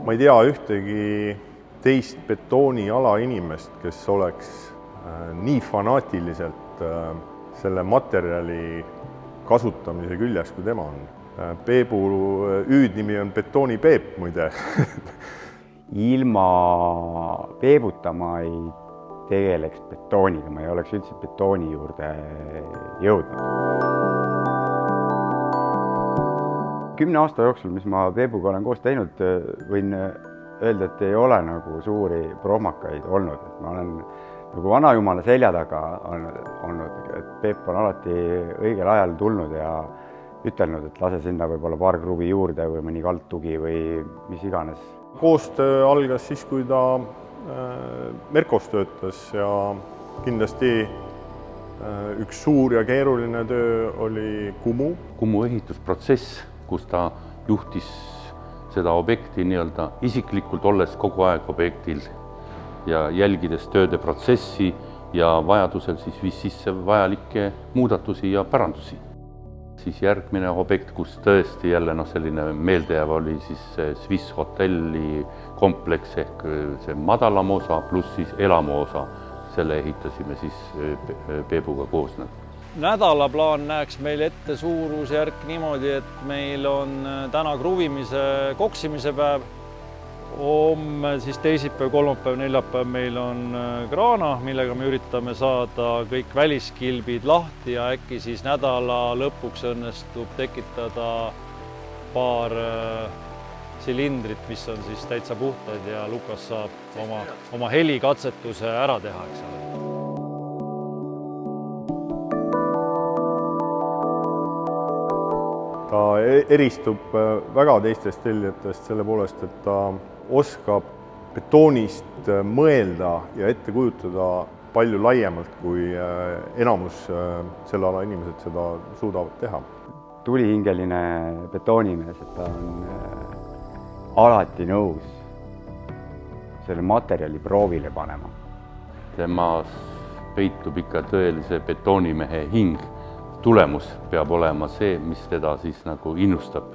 Ma ei tea ühtegi teist betooniala inimest, kes oleks nii fanaatiliselt selle materjali kasutamise küljes, kui tema on. Peebu hüüdnimi on Betooni Peep, muide. Ilma Peebuta ma ei tegeleks betooniga, ma ei oleks üldse betooni juurde jõudnud. 10 aasta jooksul, mis ma Peebuga olen koos teinud, võin öelda, et ei ole nagu suuri prohmakaid olnud. Ma olen nagu vanajumala selja taga olnud, et Peep on alati õigel ajal tulnud ja ütelnud, et lase sinna võib-olla paar kruvi juurde või mõni kaldtugi või mis iganes. Koostöö algas siis, kui ta Merkos töötas ja kindlasti üks suur ja keeruline töö oli Kumu. Kumu ehitusprotsess, kus ta juhtis seda objekti nii-öelda isiklikult, olles kogu aeg objektil ja jälgides tööde protsessi ja vajadusel siis viis sisse vajalikke muudatusi ja parandusi. Siis järgmine objekt, kus tõesti jälle selline meeldejääv oli siis Swiss hotelli kompleks ehk see madalam osa pluss siis elamu osa. Selle ehitasime siis Peebuga koos. Nädalaplaan näeks meil ette suurusjärk niimoodi, et meil on täna kruvimise, koksimise päev. Homme siis teisipäev, kolmapäev, neljapäev meil on kraana, millega me üritame saada kõik väliskilbid lahti ja äkki siis nädala lõpuks õnnestub tekitada paar silindrit, mis on siis täitsa puhtad ja Lukas saab oma helikatsetuse ära teha, eks ole. Ta eristub väga teistest tellijatest selle poolest, et ta oskab betoonist mõelda ja ette kujutada palju laiemalt, kui enamus selle ala inimesed seda suudavad teha. Tulihingeline betoonimees, et ta on alati nõus selle materjali proovile panema. Temas peitub ikka tõelise betoonimehe hing. Tulemus peab olema see, mis teda siis nagu innustab